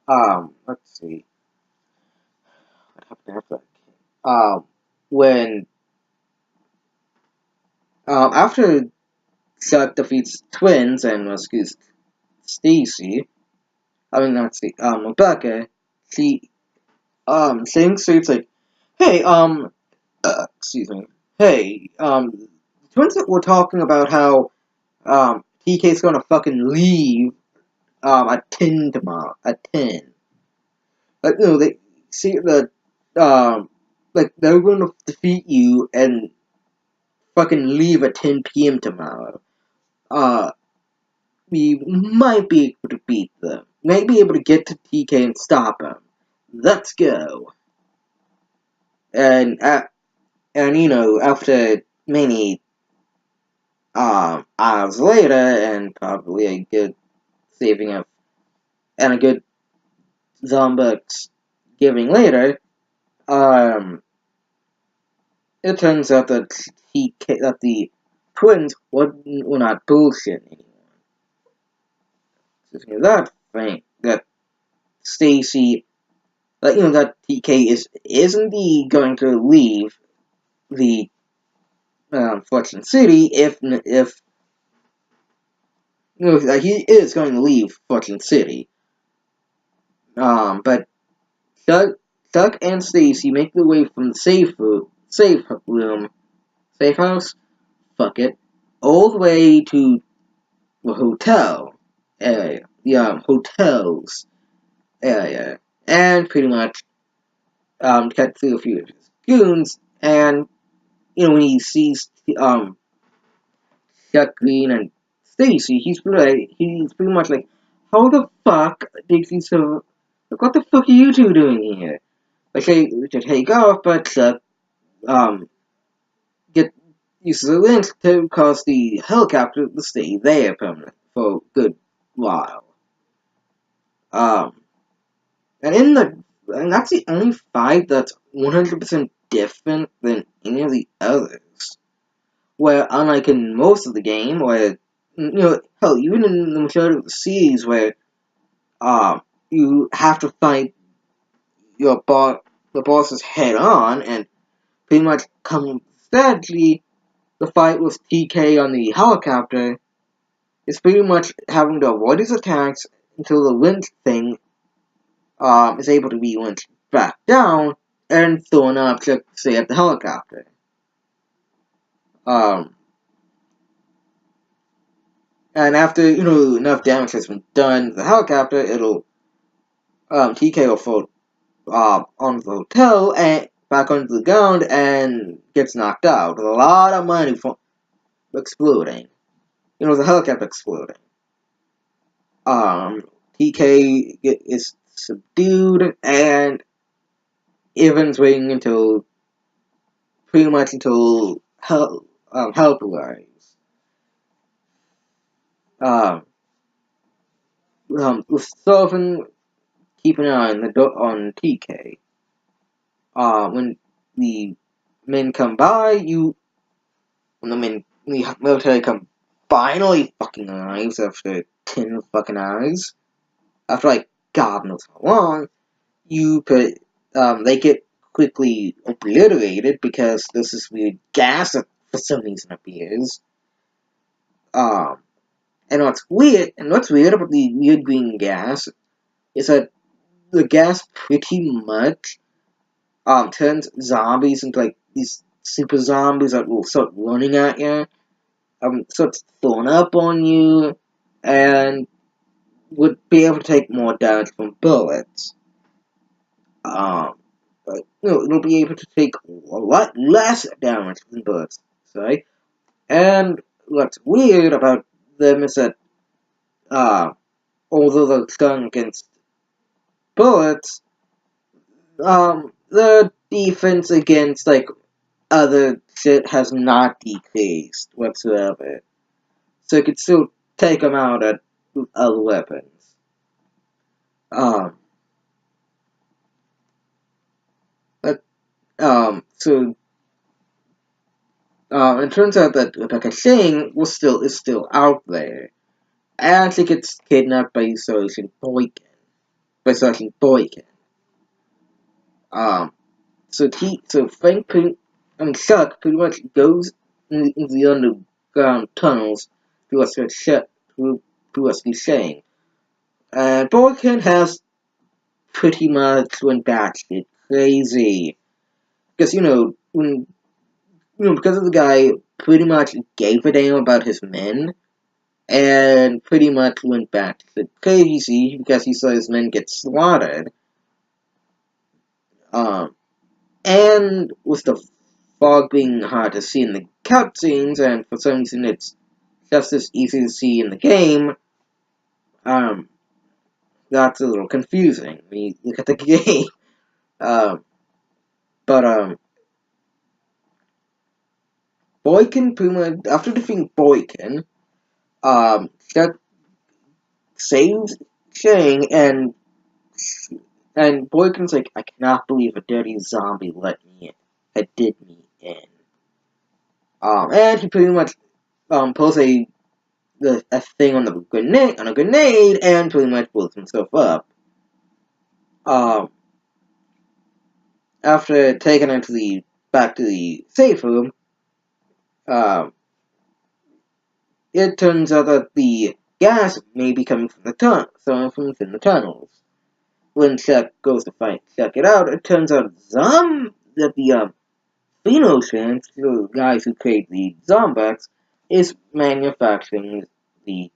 Um, let's see. What happened after that? When after Chuck defeats twins and rescues Stacy, I mean not Stacy, Rebecca, she saying State's like, hey, excuse me, hey, the twins that were talking about how TK's gonna fucking leave at 10 tomorrow, at 10. Like, no, they see the like they're gonna defeat you and fucking leave at 10 p.m. tomorrow. Uh, we might be able to beat them. Might be able to get to TK and stop him. Let's go. And you know, after many hours later, and probably a good saving of and a good Zombux giving later, um, it turns out that the twins were not bullshit anymore. So that thing that Stacy, that TK is indeed going to leave the Fortune City if that he is going to leave Fortune City. But Chuck and Stacy make their way from the safe house, fuck it, all the way to the hotel area, the hotels area, and pretty much cut through a few of his goons, and when he sees Chuck Green and Stacy, he's pretty much like, how the fuck did you so? Like, what the fuck are you two doing here? They say to take off, but Chuck get uses a lens to cause the helicopter to stay there permanently for a good while. Um, and that's the only fight that's 100% different than any of the others. Where unlike in most of the game, where hell, even in the majority of the series, where you have to fight the bosses head on, and pretty much come sadly, the fight with TK on the helicopter is pretty much having to avoid his attacks until the wind thing is able to be winched back down and thrown up to stay at the helicopter. Um, and after enough damage has been done to the helicopter, it'll TK will fall onto the hotel and back onto the ground and gets knocked out with a lot of money from exploding. The helicopter exploding. Um, TK is subdued and Evan's waiting until pretty much until help arrives. Um, with Sullivan keeping an eye on TK. When the men come by, when the military come finally fucking arrives after 10 fucking hours, after like God knows how long, they get quickly obliterated because this is weird gas that for some reason appears. Um, and what's weird about the weird green gas is that the gas pretty much turns zombies into like these super zombies that will start running at you, starts throwing up on you, and would be able to take more damage from bullets. Um, but it'll be able to take a lot less damage than bullets, sorry. And what's weird about them is that, although they're strong against bullets, the defense against like other shit has not decreased whatsoever. So you could still take them out at other weapons. Um, but so it turns out that Rebecca Shane is still out there. actually gets kidnapped by Sergeant Boykin. By Sergeant Boykin. So Chuck pretty much goes into the underground tunnels to rescue Shane. And Boykin has pretty much went batshit crazy. Because, because of the guy pretty much gave a damn about his men, and pretty much went back to crazy because he saw his men get slaughtered. And with the fog being hard to see in the cutscenes, and for some reason it's just as easy to see in the game, that's a little confusing when you look at the game. But Boykin pretty much, after defeating Boykin, Chuck saves Shang, and Boykin's like, I cannot believe a dirty zombie did me in. And he pretty much pulls a thing on a grenade, and pretty much blows himself up. After taking him back to the safe room, it turns out that the gas may be coming from within the tunnels. When Chuck goes to check it out, it turns out that the Phenotrans, the guys who create the Zombax, is manufacturing the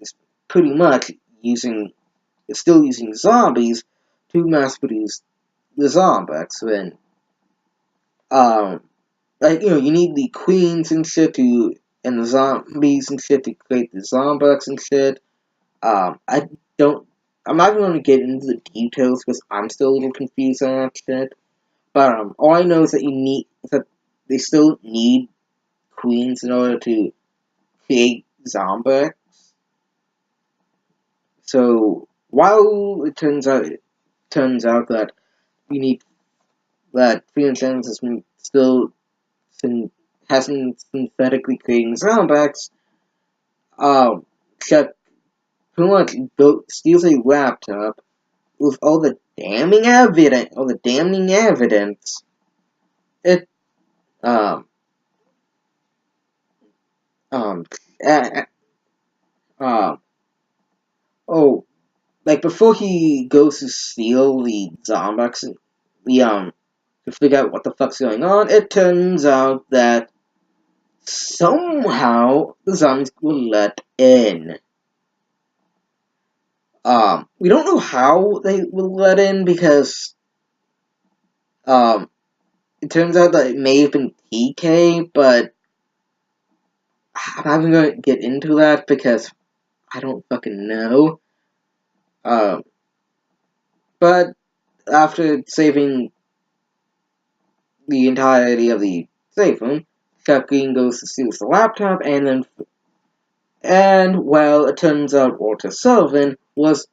is pretty much still using zombies to mass produce the Zombax. When you need the queens and shit and the zombies and shit to create the Zombax and shit. I don't. I'm not even going to get into the details because I'm still a little confused on that shit. But all I know is that they still need queens in order to create Zombax. So while it turns out that we need that Phoenix has been still hasn't synthetically creating Zombax, Chuck pretty much steals a laptop with all the damning evidence. It um um uh, uh, oh like before he goes to steal the Zombax, to figure out what the fuck's going on, it turns out that somehow the zombies were let in. We don't know how they were let in because it turns out that it may have been TK, but I'm not even going to get into that because I don't fucking know. But after saving the entirety of the safe room, Chuck Green goes to steal the laptop, and well, it turns out Walter Sullivan was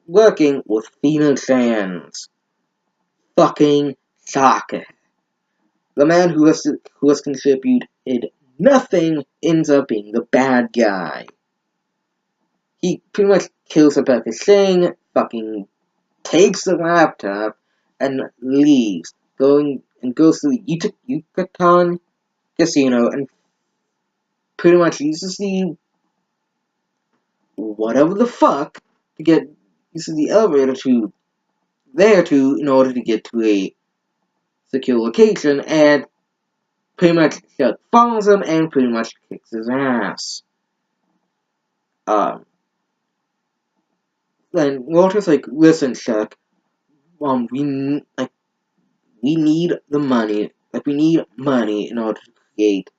working with Phoenicians. Fucking shocker. The man who has contributed nothing ends up being the bad guy. He pretty much kills Rebecca Singh, fucking takes the laptop, and leaves, goes to the Yucatan casino, and pretty much uses the whatever the fuck uses the elevator in order to get to a secure location, and pretty much Chuck follows him and pretty much kicks his ass. Then Walter's like, listen, Chuck, we need the money. Like, we need money in order to create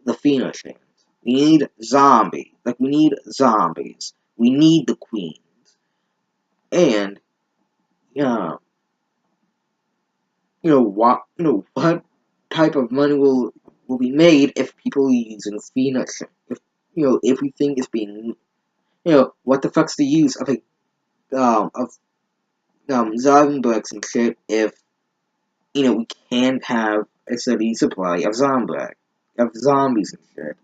the Phoenicians. We need zombies. Like, we need zombies. We need the queens. And, what type of money will be made if people are using Phoenix? If everything is being, what the fuck's the use of Zombies and shit if, we can't have a steady supply of zombies and shit.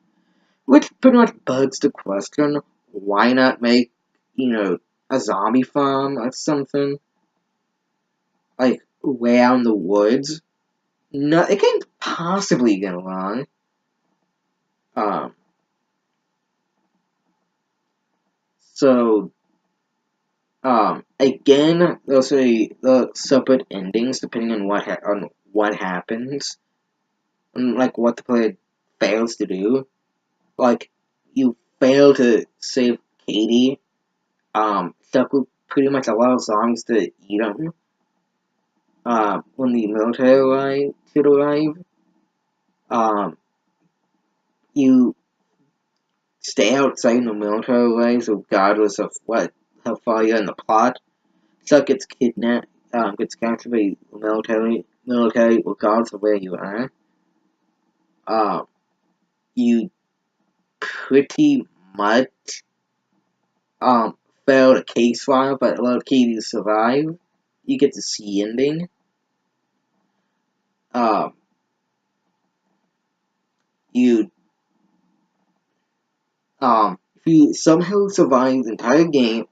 Which pretty much begs the question, why not make, a zombie farm or something? Like, way out in the woods? No, it can't possibly get along. Um, so, again, those are the separate endings depending on what happens, and, like, what the player fails to do. Like, you fail to save Katie, stuck with pretty much a lot of zombies to eat them, when the military should arrive. Um, you stay outside in the military arrives regardless of how far you're in the plot. Chuck gets kidnapped, gets captured by the military regardless of where you are. Um, you pretty much, failed a case file, but allowed Katie to survive. You get the C ending. Um, you, if you somehow survived the entire game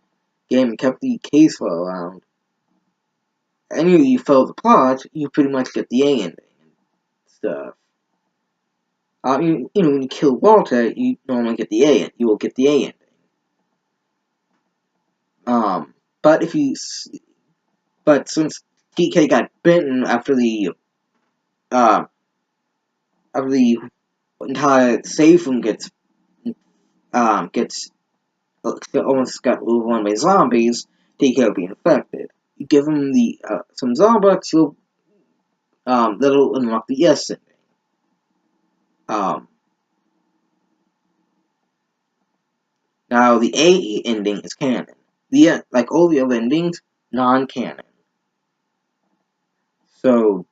and kept the case file around, and you failed the plot, you pretty much get the A ending and stuff. When you kill Walter, you normally get the A. You will get the A ending. But but since TK got bitten uh, after the entire safe room gets almost got overrun by zombies, TK will be infected. You give him some Zombucks, that'll unlock the yes ending. Um, Now the A ending is canon. Like all the other endings, non-canon. So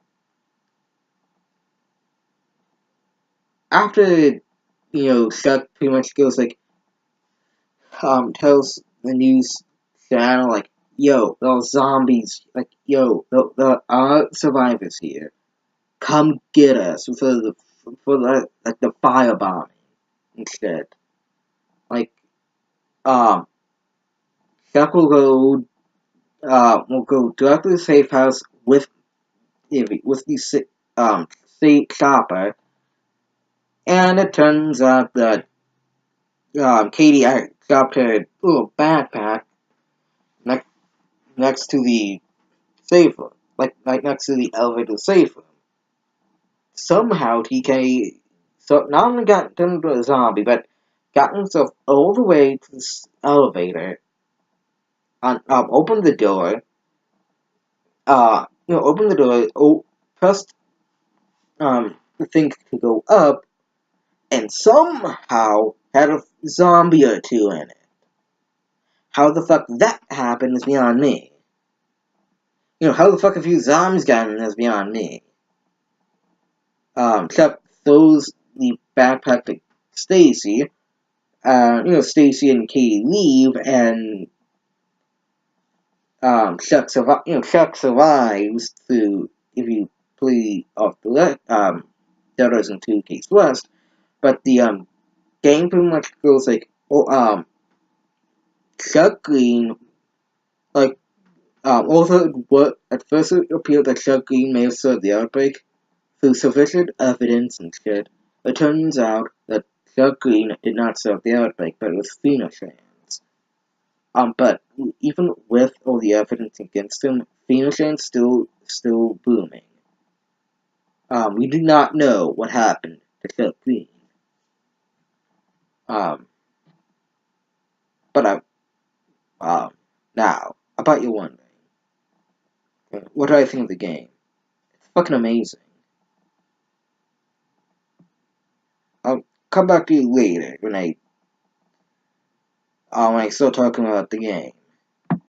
after Chuck pretty much goes like tells the news channel like, yo, those zombies, like, yo, our survivors here, come get us for the firebombing instead. Like, um, Chuck will go directly to the safe house with the state chopper, and it turns out that Katie dropped her little backpack next next to the safe room, like next to the elevator safe room. Somehow TK not only got turned into a zombie, but got himself all the way to this elevator, opened the door, opened the door, pressed the thing to go up, and somehow had a zombie or two in it. How the fuck that happened is beyond me. How the fuck a few zombies got in is beyond me. Chuck throws the backpack to Stacy. Stacy and Katie leave, and Chuck survives through, if you play off the left, Shadows and 2 Case West, but the game pretty much goes like, Chuck Green, like, although at first it appeared that Chuck Green may have started the outbreak, through sufficient evidence and shit, it turns out that Chuck Green did not start the outbreak, but it was Phoenicians. But even with all the evidence against him, Phoenicians still booming. We do not know what happened to Chuck Green. But now, about your wondering, what do I think of the game? It's fucking amazing. I'll come back to you later when I start talking about the game.